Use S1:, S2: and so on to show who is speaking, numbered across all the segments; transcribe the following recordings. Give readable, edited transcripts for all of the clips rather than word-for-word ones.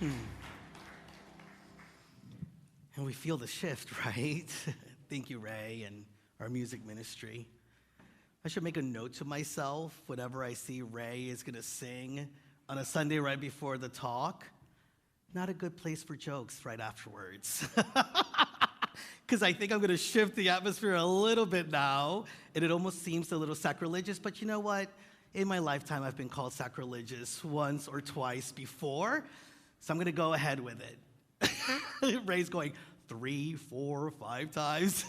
S1: And we feel the shift, right? Thank you, Ray, and our music ministry. I should make a note to myself whenever I see Ray is going to sing on a Sunday right before the talk. Not a good place for jokes right afterwards. Because I think I'm going to shift the atmosphere a little bit now, and it almost seems a little sacrilegious, but you know what? In my lifetime, I've been called sacrilegious once or twice before, so I'm going to go ahead with it. Ray's going 3, 4, 5 times.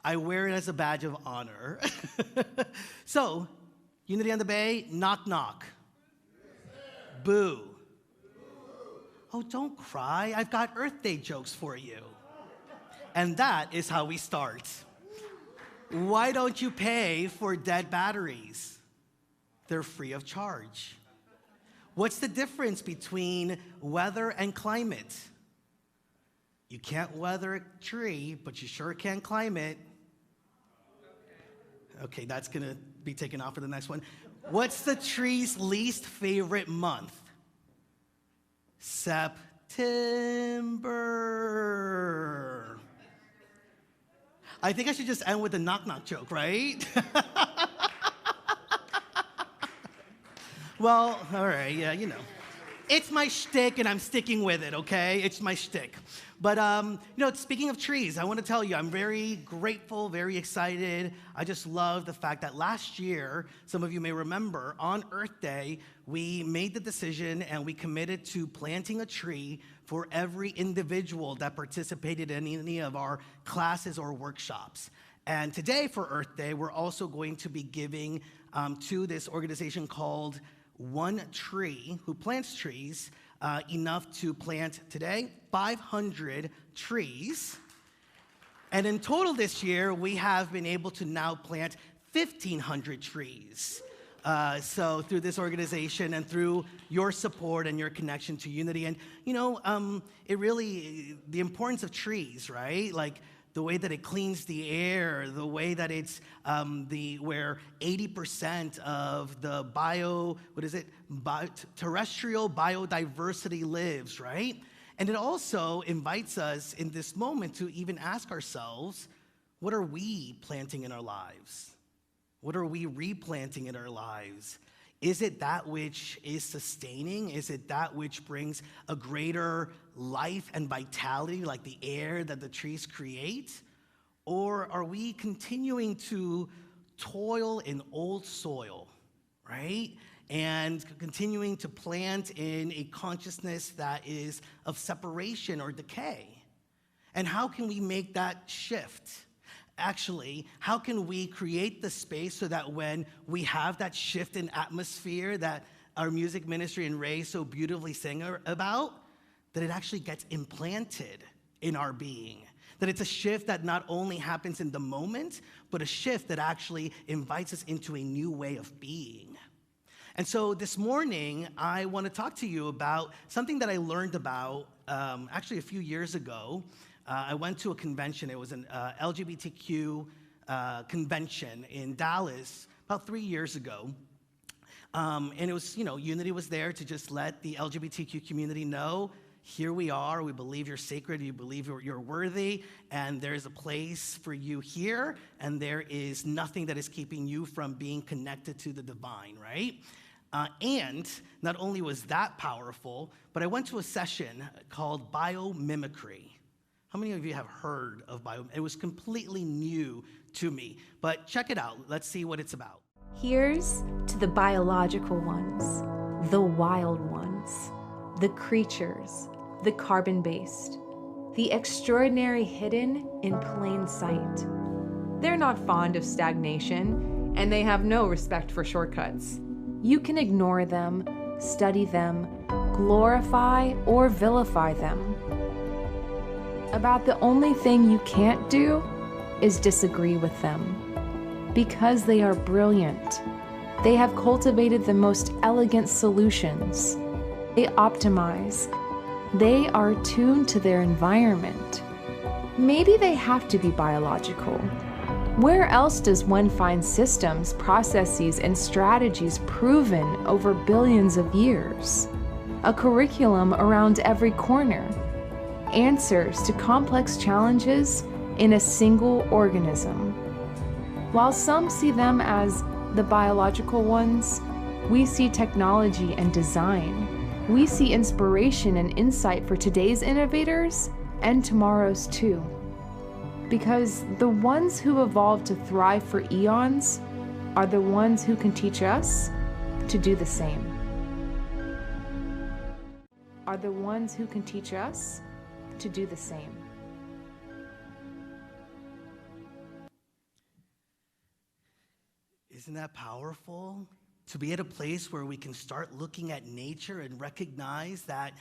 S1: I wear it as a badge of honor. So, Unity on the Bay, knock, knock. Boo. Oh, don't cry. I've got Earth Day jokes for you. And that is how we start. Why don't you pay for dead batteries? They're free of charge. What's the difference between weather and climate? You can't weather a tree, but you sure can climb it. Okay, that's gonna be taken off for the next one. What's the tree's least favorite month? September. I think I should just end with a knock-knock joke, right? Well, all right, yeah, you know. It's my shtick, and I'm sticking with it, okay? It's my shtick. But, speaking of trees, I want to tell you, I'm very grateful, very excited. I just love the fact that last year, some of you may remember, on Earth Day, we made the decision and we committed to planting a tree for every individual that participated in any of our classes or workshops. And today, for Earth Day, we're also going to be giving to this organization called One Tree, who plants trees, enough to plant today 500 trees. And in total this year, we have been able to now plant 1,500 trees. So through this organization and through your support and your connection to Unity. And, it really, the importance of trees, right? Like, the way that it cleans the air, the way that it's where 80% of the terrestrial biodiversity lives, right? And it also invites us in this moment to even ask ourselves, what are we planting in our lives? What are we replanting in our lives? Is it that which is sustaining? Is it that which brings a greater life and vitality, like the air that the trees create? Or are we continuing to toil in old soil, right? And continuing to plant in a consciousness that is of separation or decay? And how can we make that shift? Actually, how can we create the space so that when we have that shift in atmosphere that our music ministry and Ray so beautifully sang about, that it actually gets implanted in our being? That it's a shift that not only happens in the moment, but a shift that actually invites us into a new way of being. And so this morning, I want to talk to you about something that I learned about actually a few years ago. I went to a convention. It was an LGBTQ convention in Dallas about 3 years ago. And it was, Unity was there to just let the LGBTQ community know, here we are, we believe you're sacred, you believe you're worthy, and there's a place for you here, and there is nothing that is keeping you from being connected to the divine, right? And not only was that powerful, but I went to a session called Biomimicry. How many of you have heard of Biomimicry? It was completely new to me, but check it out. Let's see what it's about.
S2: Here's to the biological ones, the wild ones, the creatures, the carbon-based, the extraordinary hidden in plain sight. They're not fond of stagnation, and they have no respect for shortcuts. You can ignore them, study them, glorify or vilify them. About the only thing you can't do is disagree with them. Because they are brilliant, they have cultivated the most elegant solutions. They optimize. They are tuned to their environment. Maybe they have to be biological, Where else does one find systems, processes, and strategies proven over billions of years? A curriculum around every corner. Answers to complex challenges in a single organism. While some see them as the biological ones, we see technology and design. We see inspiration and insight for today's innovators and tomorrow's too. Because the ones who evolved to thrive for eons are the ones who can teach us to do the same. Are the ones who can teach us to do the same.
S1: Isn't that powerful? To be at a place where we can start looking at nature and recognize that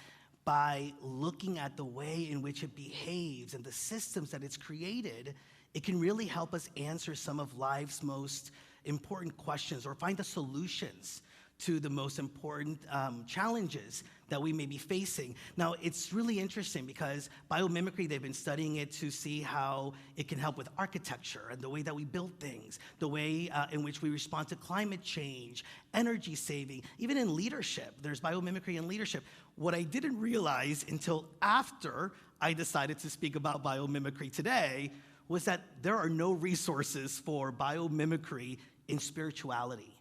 S1: by looking at the way in which it behaves and the systems that it's created, it can really help us answer some of life's most important questions or find the solutions to the most important challenges that we may be facing. Now, it's really interesting because biomimicry, they've been studying it to see how it can help with architecture and the way that we build things, the way in which we respond to climate change, energy saving, even in leadership. There's biomimicry in leadership. What I didn't realize until after I decided to speak about biomimicry today was that there are no resources for biomimicry in spirituality.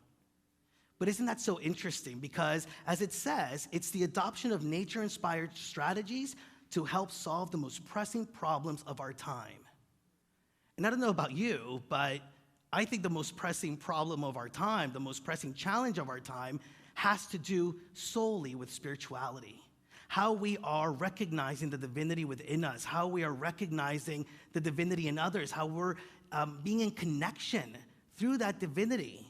S1: But isn't that so interesting? Because as it says, it's the adoption of nature-inspired strategies to help solve the most pressing problems of our time. And I don't know about you, but I think the most pressing problem of our time, the most pressing challenge of our time, has to do solely with spirituality. How we are recognizing the divinity within us, how we are recognizing the divinity in others, how we're being in connection through that divinity.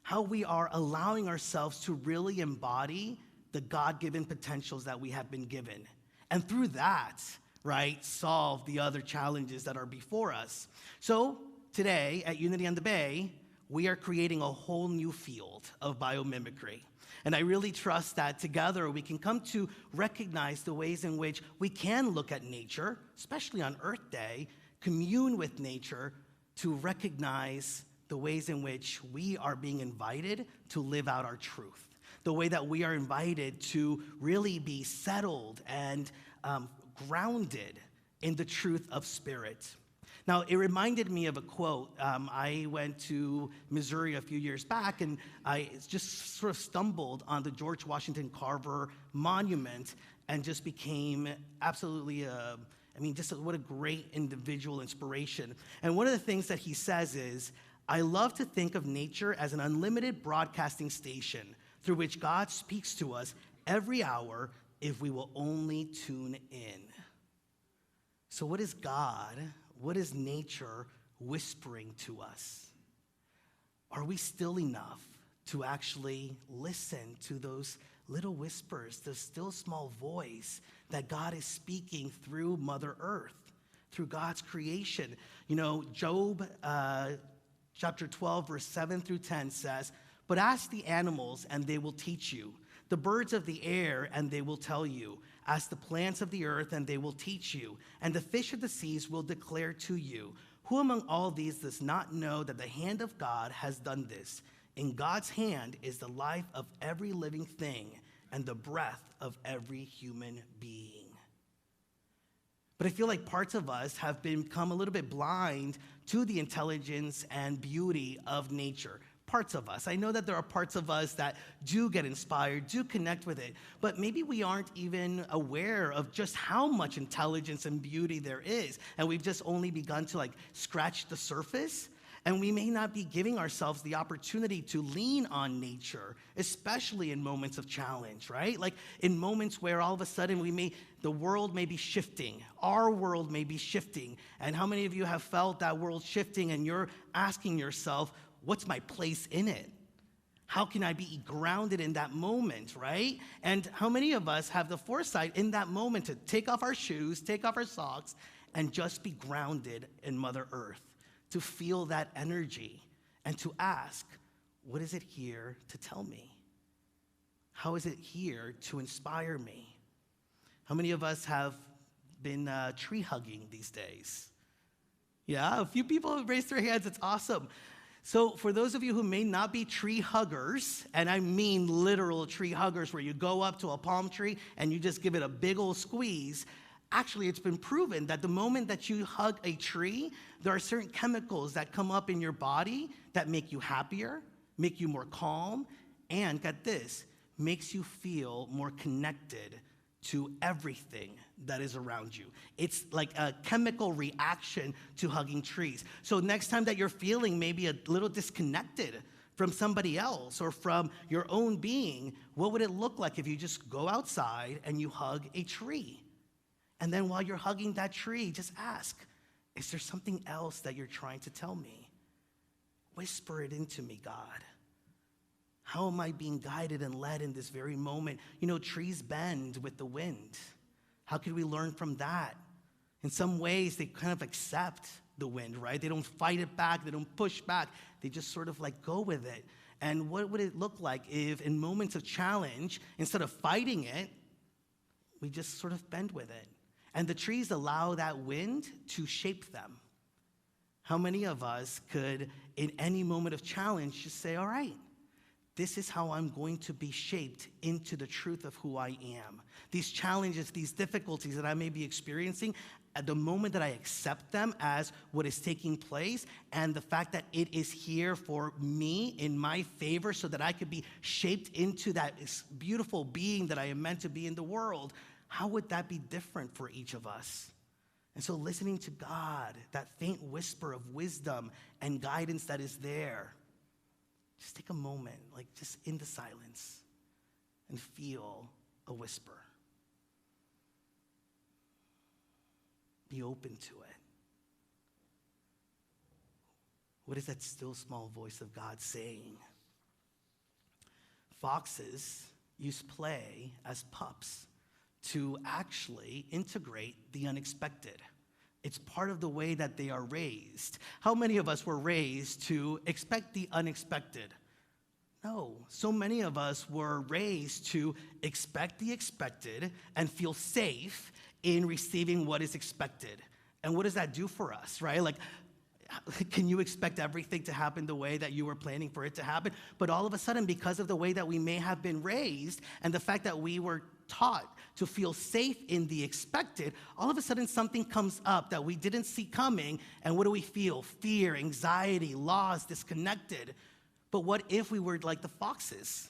S1: How we are allowing ourselves to really embody the God-given potentials that we have been given. And through that, right, solve the other challenges that are before us. So today at Unity on the Bay, we are creating a whole new field of biomimicry. And I really trust that together we can come to recognize the ways in which we can look at nature, especially on Earth Day, commune with nature to recognize the ways in which we are being invited to live out our truth, the way that we are invited to really be settled and grounded in the truth of spirit. Now, it reminded me of a quote. I went to Missouri a few years back, and I just sort of stumbled on the George Washington Carver monument and just became absolutely what a great individual inspiration. And one of the things that he says is, I love to think of nature as an unlimited broadcasting station through which God speaks to us every hour if we will only tune in. So what is God? What is nature whispering to us? Are we still enough to actually listen to those little whispers, the still small voice that God is speaking through Mother Earth, through God's creation? You know, Job chapter 12, verse 7 through 10 says, "But ask the animals, and they will teach you, the birds of the air, and they will tell you. Ask the plants of the earth, and they will teach you, and the fish of the seas will declare to you. Who among all these does not know that the hand of God has done this? In God's hand is the life of every living thing, and the breath of every human being." But I feel like parts of us have become a little bit blind to the intelligence and beauty of nature. Parts of us. I know that there are parts of us that do get inspired, do connect with it, but maybe we aren't even aware of just how much intelligence and beauty there is, and we've just only begun to scratch the surface. And we may not be giving ourselves the opportunity to lean on nature, especially in moments of challenge, right? Like in moments where all of a sudden the world may be shifting, our world may be shifting. And how many of you have felt that world shifting and you're asking yourself, what's my place in it? How can I be grounded in that moment, right? And how many of us have the foresight in that moment to take off our shoes, take off our socks, and just be grounded in Mother Earth? To feel that energy and to ask, what is it here to tell me? How is it here to inspire me? How many of us have been tree hugging these days? Yeah, a few people have raised their hands. It's awesome. So for those of you who may not be tree huggers, and I mean literal tree huggers where you go up to a palm tree and you just give it a big old squeeze, actually it's been proven that the moment that you hug a tree, there are certain chemicals that come up in your body that make you happier, make you more calm, and get this, makes you feel more connected to everything that is around you. It's like a chemical reaction to hugging trees. So next time that you're feeling maybe a little disconnected from somebody else or from your own being, what would it look like if you just go outside and you hug a tree? And then while you're hugging that tree, just ask, is there something else that you're trying to tell me? Whisper it into me, God. How am I being guided and led in this very moment? You know, trees bend with the wind. How can we learn from that? In some ways, they kind of accept the wind, right? They don't fight it back. They don't push back. They just sort of like go with it. And what would it look like if in moments of challenge, instead of fighting it, we just sort of bend with it? And the trees allow that wind to shape them. How many of us could, in any moment of challenge, just say, all right, this is how I'm going to be shaped into the truth of who I am. These challenges, these difficulties that I may be experiencing, at the moment that I accept them as what is taking place, and the fact that it is here for me in my favor so that I could be shaped into that beautiful being that I am meant to be in the world, how would that be different for each of us? And so listening to God, that faint whisper of wisdom and guidance that is there, just take a moment, like just in the silence, and feel a whisper. Be open to it. What is that still small voice of God saying? Foxes use play as pups to actually integrate the unexpected. It's part of the way that they are raised. How many of us were raised to expect the unexpected? No, so many of us were raised to expect the expected and feel safe in receiving what is expected. And what does that do for us, right? Like, can you expect everything to happen the way that you were planning for it to happen? But all of a sudden, because of the way that we may have been raised and the fact that we were taught to feel safe in the expected, all of a sudden something comes up that we didn't see coming, and what do we feel? Fear, anxiety, loss, disconnected. But what if we were like the foxes,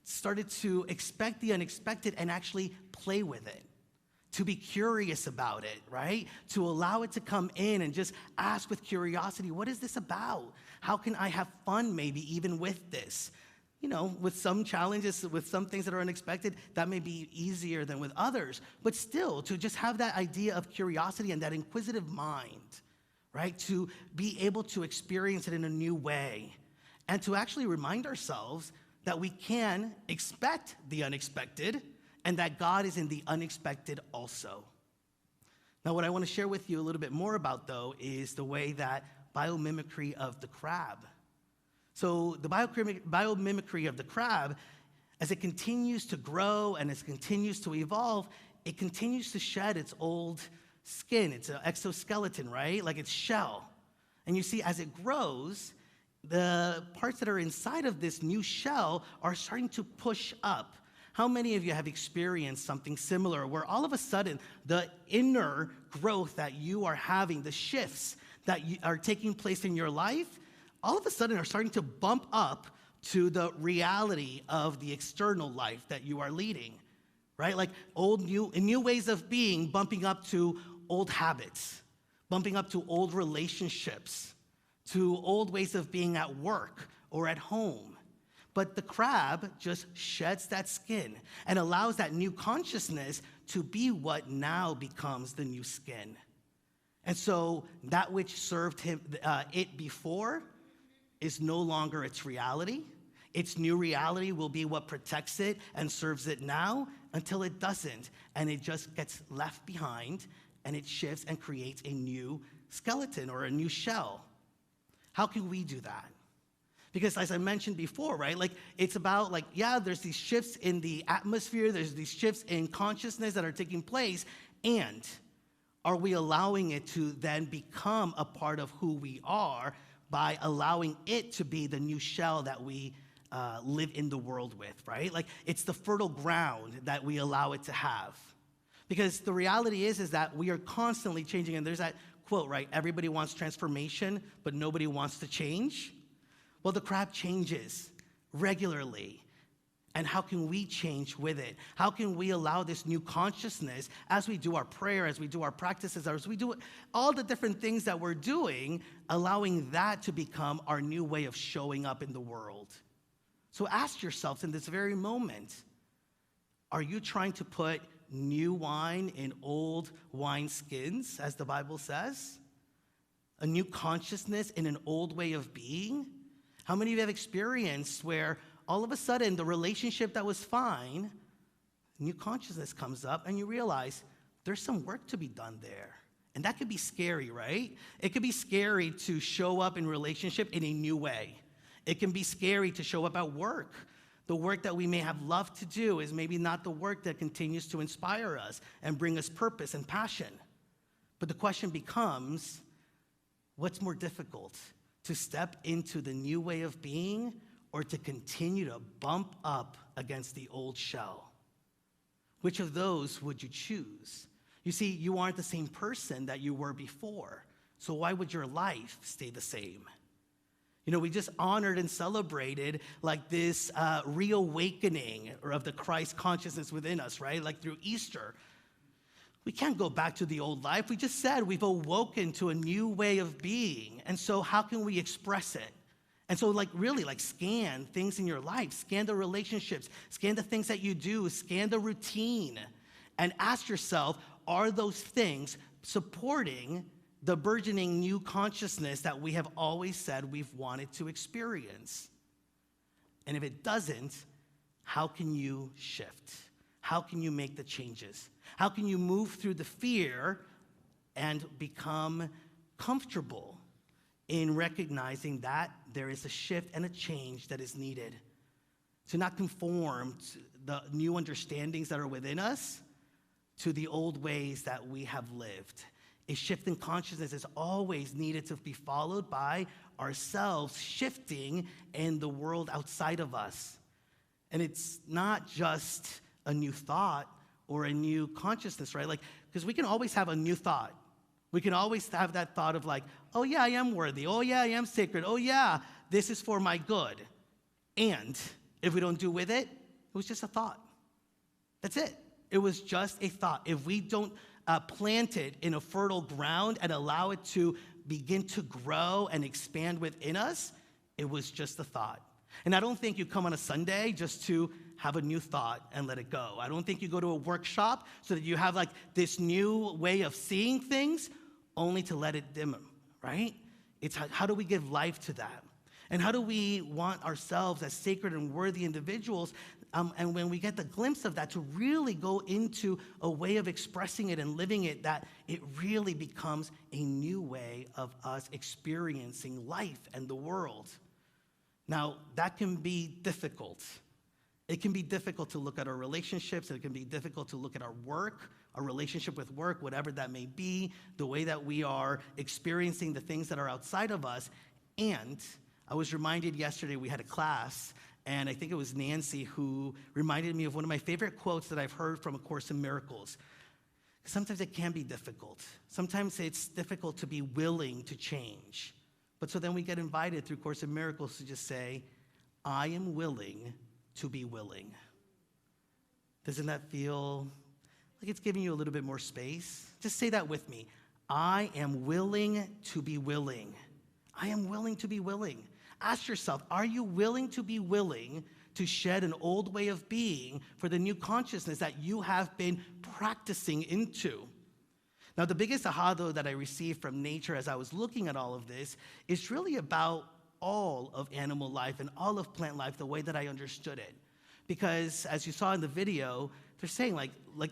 S1: started to expect the unexpected and actually play with it? To be curious about it, right? To allow it to come in and just ask with curiosity, what is this about? How can I have fun maybe even with this? You know, with some challenges, with some things that are unexpected, that may be easier than with others. But still, to just have that idea of curiosity and that inquisitive mind, right? To be able to experience it in a new way. And to actually remind ourselves that we can expect the unexpected and that God is in the unexpected also. Now, what I want to share with you a little bit more about, though, is the way that biomimicry of the crab. So the biomimicry of the crab, as it continues to grow and as it continues to evolve, it continues to shed its old skin. It's an exoskeleton, right? Like its shell. And you see, as it grows, the parts that are inside of this new shell are starting to push up. How many of you have experienced something similar where all of a sudden the inner growth that you are having, the shifts that are taking place in your life, all of a sudden are starting to bump up to the reality of the external life that you are leading, right? Like new ways of being, bumping up to old habits, bumping up to old relationships, to old ways of being at work or at home. But the crab just sheds that skin and allows that new consciousness to be what now becomes the new skin. And so that which served it before is no longer its reality. Its new reality will be what protects it and serves it now until it doesn't. And it just gets left behind and it shifts and creates a new skeleton or a new shell. How can we do that? Because as I mentioned before, right, like it's about like, yeah, there's these shifts in the atmosphere, there's these shifts in consciousness that are taking place, and Are we allowing it to then become a part of who we are by allowing it to be the new shell that we live in the world with, right? Like, it's the fertile ground that we allow it to have. Because the reality is that we are constantly changing, and there's that quote, right? Everybody wants transformation, but nobody wants to change. Well, the crab changes regularly. And how can we change with it? How can we allow this new consciousness as we do our prayer, as we do our practices, as we do all the different things that we're doing, allowing that to become our new way of showing up in the world? So ask yourselves in this very moment, are you trying to put new wine in old wine skins, as the Bible says? A new consciousness in an old way of being? How many of you have experienced where all of a sudden, the relationship that was fine, new consciousness comes up, and you realize there's some work to be done there. And that could be scary, right? It could be scary to show up in relationship in a new way. It can be scary to show up at work. The work that we may have loved to do is maybe not the work that continues to inspire us and bring us purpose and passion. But the question becomes, what's more difficult? To step into the new way of being, or to continue to bump up against the old shell? Which of those would you choose? You see, you aren't the same person that you were before, so why would your life stay the same? You know, we just honored and celebrated like this reawakening of the Christ consciousness within us, right? Like through Easter. We can't go back to the old life. We just said we've awoken to a new way of being, and so how can we express it? And so really scan things in your life, scan the relationships, scan the things that you do, scan the routine, and ask yourself, are those things supporting the burgeoning new consciousness that we have always said we've wanted to experience? And if it doesn't, how can you shift? How can you make the changes? How can you move through the fear and become comfortable in recognizing that there is a shift and a change that is needed? To not conform to the new understandings that are within us to the old ways that we have lived. A shift in consciousness is always needed to be followed by ourselves shifting in the world outside of us. And it's not just a new thought or a new consciousness, right? Because we can always have a new thought. We can always have that thought of oh yeah, I am worthy. Oh yeah, I am sacred. Oh yeah, this is for my good. And if we don't do with it, it was just a thought. That's it. It was just a thought. If we don't plant it in a fertile ground and allow it to begin to grow and expand within us, it was just a thought. And I don't think you come on a Sunday just to have a new thought and let it go. I don't think you go to a workshop so that you have this new way of seeing things only to let it dim, right? It's how do we give life to that? And how do we want ourselves as sacred and worthy individuals, and when we get the glimpse of that, to really go into a way of expressing it and living it, that it really becomes a new way of us experiencing life and the world. Now, that can be difficult. It can be difficult to look at our relationships. It can be difficult to look at our work, our relationship with work, whatever that may be, the way that we are experiencing the things that are outside of us. And I was reminded yesterday, we had a class, and I think it was Nancy who reminded me of one of my favorite quotes that I've heard from A Course in Miracles. Sometimes it can be difficult. Sometimes it's difficult to be willing to change. But so then we get invited through Course in Miracles to just say, I am willing to be willing. Doesn't that feel like it's giving you a little bit more space? Just say that with me. I am willing to be willing. I am willing to be willing. Ask yourself, are you willing to be willing to shed an old way of being for the new consciousness that you have been practicing into? Now, the biggest aha, though, that I received from nature as I was looking at all of this is really about all of animal life and all of plant life the way that I understood it. Because as you saw in the video, they're saying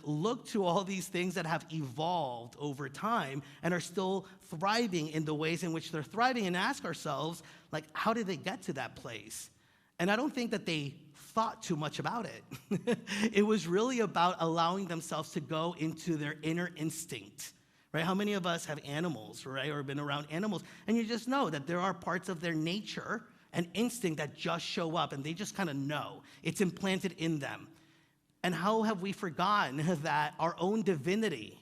S1: look to all these things that have evolved over time and are still thriving in the ways in which they're thriving, and ask ourselves, how did they get to that place? And I don't think that they thought too much about it. It was really about allowing themselves to go into their inner instinct, right? How many of us have animals, right, or been around animals, and you just know that there are parts of their nature and instinct that just show up, and they just kind of know. It's implanted in them. And how have we forgotten that our own divinity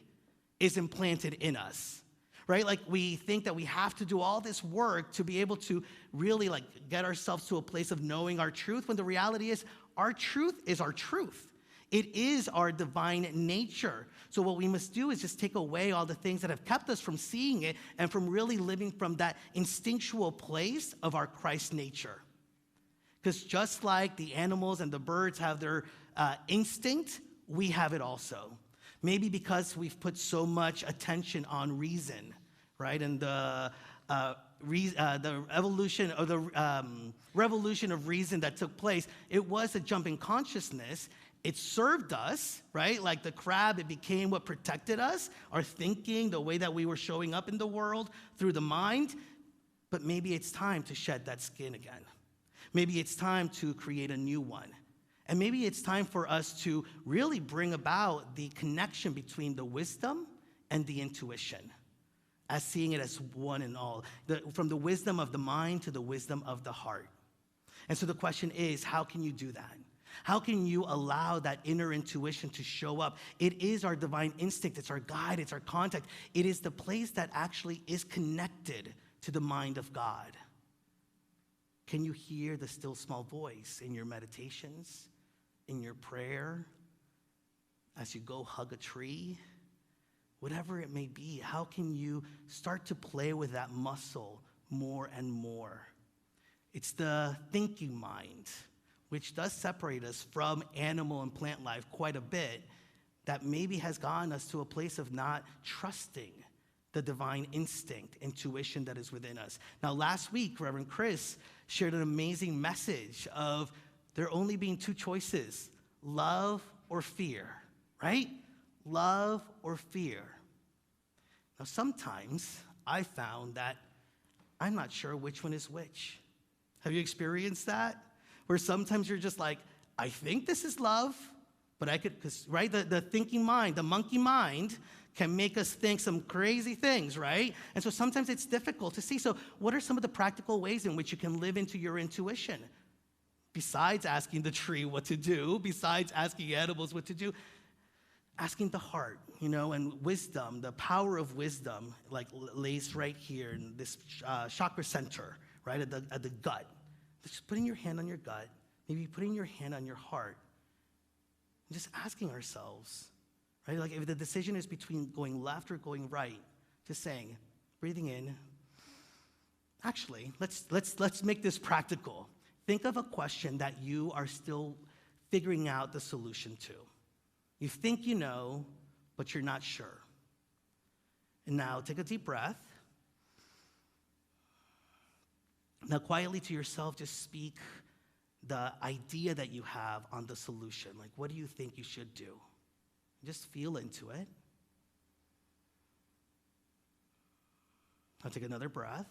S1: is implanted in us, right? Like we think that we have to do all this work to be able to really like get ourselves to a place of knowing our truth, when the reality is our truth is our truth. It is our divine nature. So what we must do is just take away all the things that have kept us from seeing it and from really living from that instinctual place of our Christ nature. Because just like the animals and the birds have their instinct, we have it also. Maybe because we've put so much attention on reason, right? And the evolution or the revolution of reason that took place, it was a jump in consciousness. It served us, right? Like the crab, it became what protected us, our thinking, the way that we were showing up in the world through the mind. But maybe it's time to shed that skin again. Maybe it's time to create a new one. And maybe it's time for us to really bring about the connection between the wisdom and the intuition, as seeing it as one and all, from the wisdom of the mind to the wisdom of the heart. And so the question is, how can you do that? How can you allow that inner intuition to show up? It is our divine instinct. It's our guide. It's our contact. It is the place that actually is connected to the mind of God. Can you hear the still small voice in your meditations, in your prayer, as you go hug a tree? Whatever it may be, how can you start to play with that muscle more and more? It's the thinking mind, which does separate us from animal and plant life quite a bit, that maybe has gotten us to a place of not trusting the divine instinct, intuition that is within us. Now, last week, Reverend Chris shared an amazing message of there only being two choices, love or fear, right? Love or fear. Now, sometimes I found that I'm not sure which one is which. Have you experienced that? Where sometimes you're just like, I think this is love, but I could, because, right, the thinking mind, the monkey mind can make us think some crazy things, right? And so sometimes it's difficult to see. So what are some of the practical ways in which you can live into your intuition? Besides asking the tree what to do, besides asking animals what to do, asking the heart, and wisdom, the power of wisdom, like lays right here in this chakra center, right, at the gut. Just putting your hand on your gut, maybe putting your hand on your heart, and just asking ourselves, right, like if the decision is between going left or going right, just saying, breathing in. Actually, let's make this practical. Think of a question that you are still figuring out the solution to. You think you know, but you're not sure. And now take a deep breath. Now quietly to yourself, just speak the idea that you have on the solution. Like, what do you think you should do? Just feel into it. Now take another breath.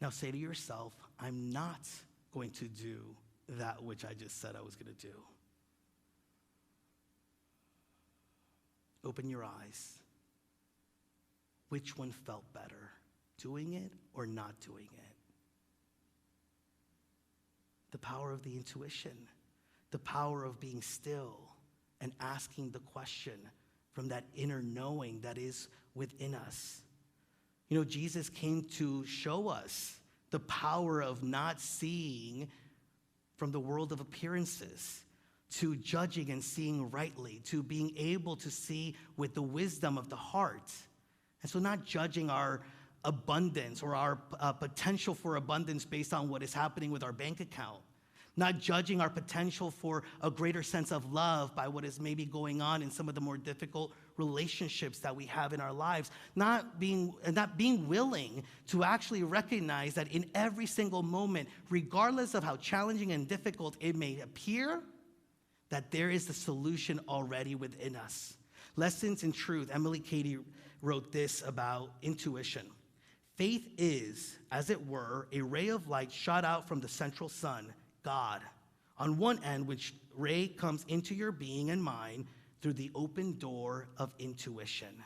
S1: Now say to yourself, I'm not going to do that which I just said I was going to do. Open your eyes. Which one felt better, doing it or not doing it? The power of the intuition, the power of being still and asking the question from that inner knowing that is within us. Jesus came to show us the power of not seeing from the world of appearances, to judging and seeing rightly, to being able to see with the wisdom of the heart. And so not judging our abundance or our potential for abundance based on what is happening with our bank account. Not judging our potential for a greater sense of love by what is maybe going on in some of the more difficult relationships that we have in our lives. Not being willing to actually recognize that in every single moment, regardless of how challenging and difficult it may appear, that there is the solution already within us. Lessons in Truth, Emily Cady wrote this about intuition. Faith is, as it were, a ray of light shot out from the central sun, God. On one end, which ray comes into your being and mind through the open door of intuition.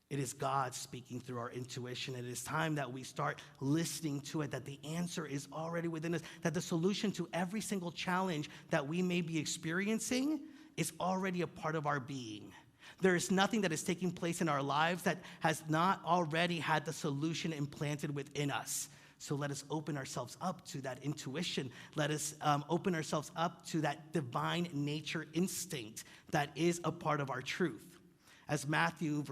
S1: It is God speaking through our intuition. It is time that we start listening to it, that the answer is already within us, that the solution to every single challenge that we may be experiencing is already a part of our being. There is nothing that is taking place in our lives that has not already had the solution implanted within us. So let us open ourselves up to that intuition. Let us open ourselves up to that divine nature instinct that is a part of our truth. As Matthew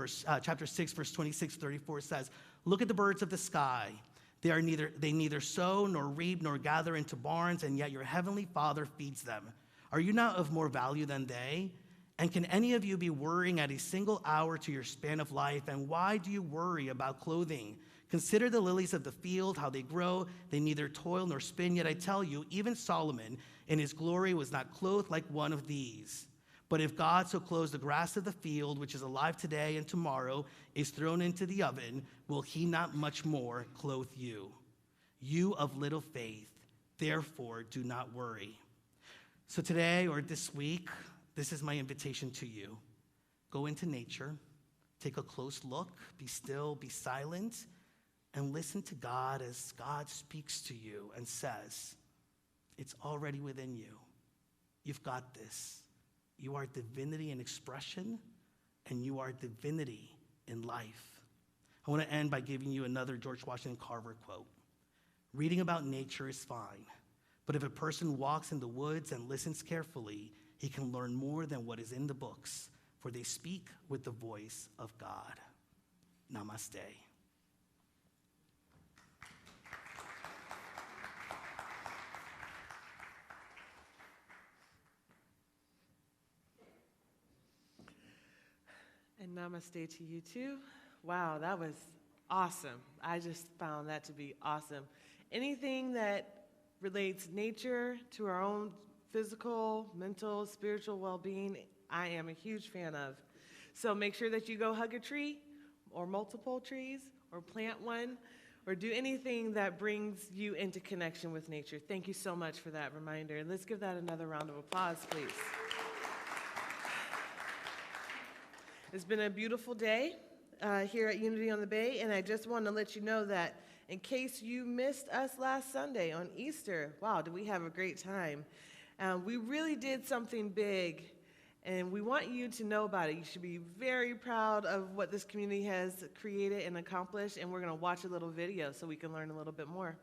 S1: chapter 6, verse 26-34 says, "Look at the birds of the sky. They neither sow nor reap nor gather into barns, and yet your heavenly Father feeds them. Are you not of more value than they? And can any of you be worrying at a single hour to your span of life? And why do you worry about clothing? Consider the lilies of the field, how they grow. They neither toil nor spin. Yet I tell you, even Solomon in his glory was not clothed like one of these. But if God so clothes the grass of the field, which is alive today and tomorrow is thrown into the oven, will he not much more clothe you? You of little faith, therefore do not worry." So today or this week, this is my invitation to you. Go into nature, take a close look, be still, be silent, and listen to God as God speaks to you and says, it's already within you. You've got this. You are divinity in expression, and you are divinity in life. I want to end by giving you another George Washington Carver quote. "Reading about nature is fine, but if a person walks in the woods and listens carefully, he can learn more than what is in the books, for they speak with the voice of God." Namaste.
S3: And namaste to you too. Wow, that was awesome. I just found that to be awesome. Anything that relates nature to our own physical, mental, spiritual well-being, I am a huge fan of. So make sure that you go hug a tree or multiple trees or plant one or do anything that brings you into connection with nature. Thank you so much for that reminder. And let's give that another round of applause, please. It's been a beautiful day here at Unity on the Bay, and I just want to let you know that in case you missed us last Sunday on Easter, wow, did we have a great time. We really did something big, and we want you to know about it. You should be very proud of what this community has created and accomplished, and we're going to watch a little video so we can learn a little bit more.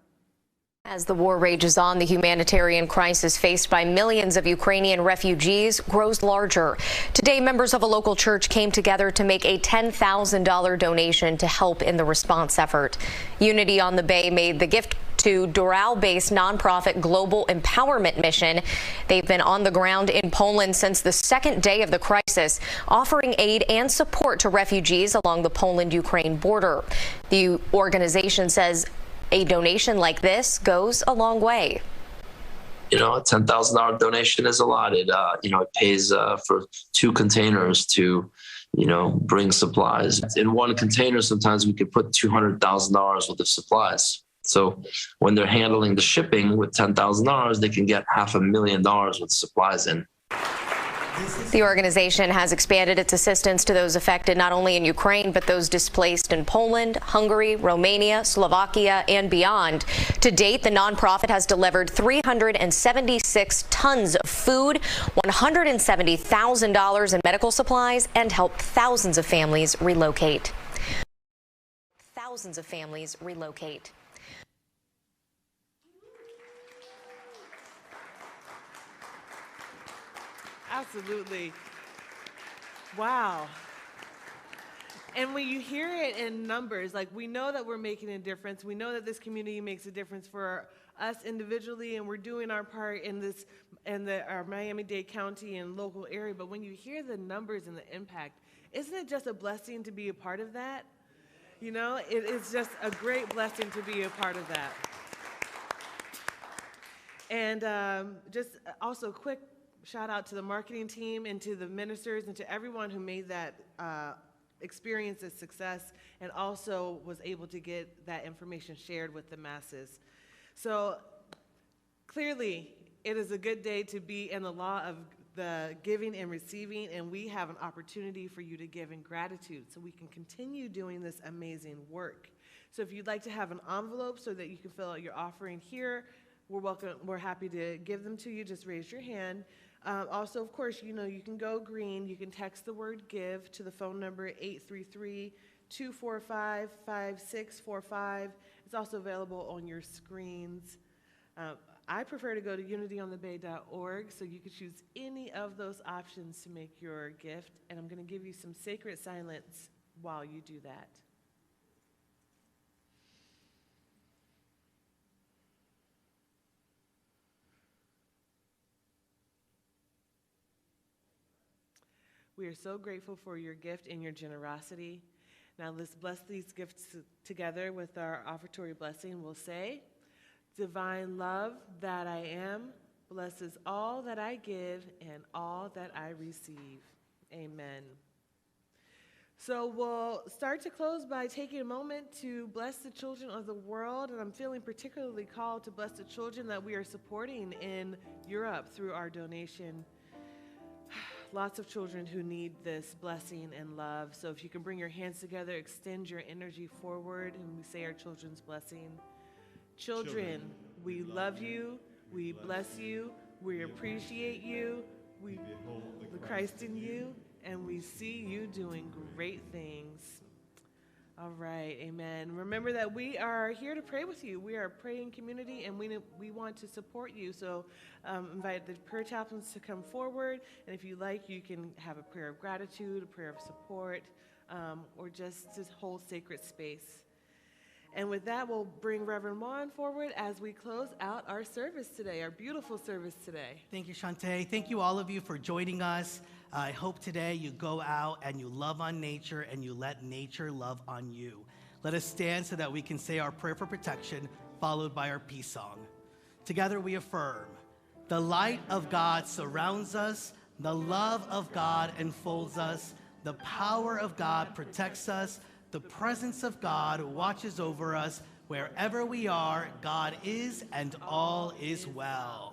S4: As the war rages on, the humanitarian crisis faced by millions of Ukrainian refugees grows larger. Today, members of a local church came together to make a $10,000 donation to help in the response effort. Unity on the Bay made the gift to Doral-based nonprofit Global Empowerment Mission. They've been on the ground in Poland since the second day of the crisis, offering aid and support to refugees along the Poland-Ukraine border. The organization says a donation like this goes a long way.
S5: You know, a $10,000 donation is a lot. It pays for 2 containers to, bring supplies. In one container, sometimes we could put $200,000 worth of supplies. So when they're handling the shipping with $10,000, they can get $500,000 worth of supplies in.
S4: The organization has expanded its assistance to those affected not only in Ukraine, but those displaced in Poland, Hungary, Romania, Slovakia, and beyond. To date, the nonprofit has delivered 376 tons of food, $170,000 in medical supplies, and helped thousands of families relocate. Thousands of families relocate.
S3: Absolutely. Wow. And when you hear it in numbers, like we know that we're making a difference. We know that this community makes a difference for us individually, and we're doing our part in this, our Miami-Dade County and local area. But when you hear the numbers and the impact, isn't it just a blessing to be a part of that? You know, it is just a great blessing to be a part of that. And just also a quick shout out to the marketing team and to the ministers and to everyone who made that experience a success and also was able to get that information shared with the masses. So clearly, it is a good day to be in the law of the giving and receiving, and we have an opportunity for you to give in gratitude so we can continue doing this amazing work. So if you'd like to have an envelope so that you can fill out your offering here, we're happy to give them to you. Just raise your hand. Also, of course, you know, you can go green. You can text the word give to the phone number 833-245-5645. It's also available on your screens. I prefer to go to unityonthebay.org, so you could choose any of those options to make your gift, and I'm going to give you some sacred silence while you do that. We are so grateful for your gift and your generosity. Now let's bless these gifts together with our offertory blessing. We'll say, divine love that I am blesses all that I give and all that I receive. Amen. So we'll start to close by taking a moment to bless the children of the world, and I'm feeling particularly called to bless the children that we are supporting in Europe through our donation. Lots of children who need this blessing and love. So if you can bring your hands together, extend your energy forward, and we say our children's blessing. Children, we love you, we bless you, we appreciate you, we behold the Christ in you, and we see you doing great things. All right, amen. Remember that we are here to pray with you. We are a praying community, and we want to support you. So invite the prayer chaplains to come forward, and if you like, you can have a prayer of gratitude, a prayer of support, or just to hold sacred space. And with that, we'll bring Reverend Juan forward as we close out our service today, our beautiful service today.
S1: Thank you, Shantae. Thank you, all of you, for joining us. I hope today you go out and you love on nature and you let nature love on you. Let us stand so that we can say our prayer for protection, followed by our peace song. Together we affirm, the light of God surrounds us, the love of God enfolds us, the power of God protects us, the presence of God watches over us. Wherever we are, God is, and all is well.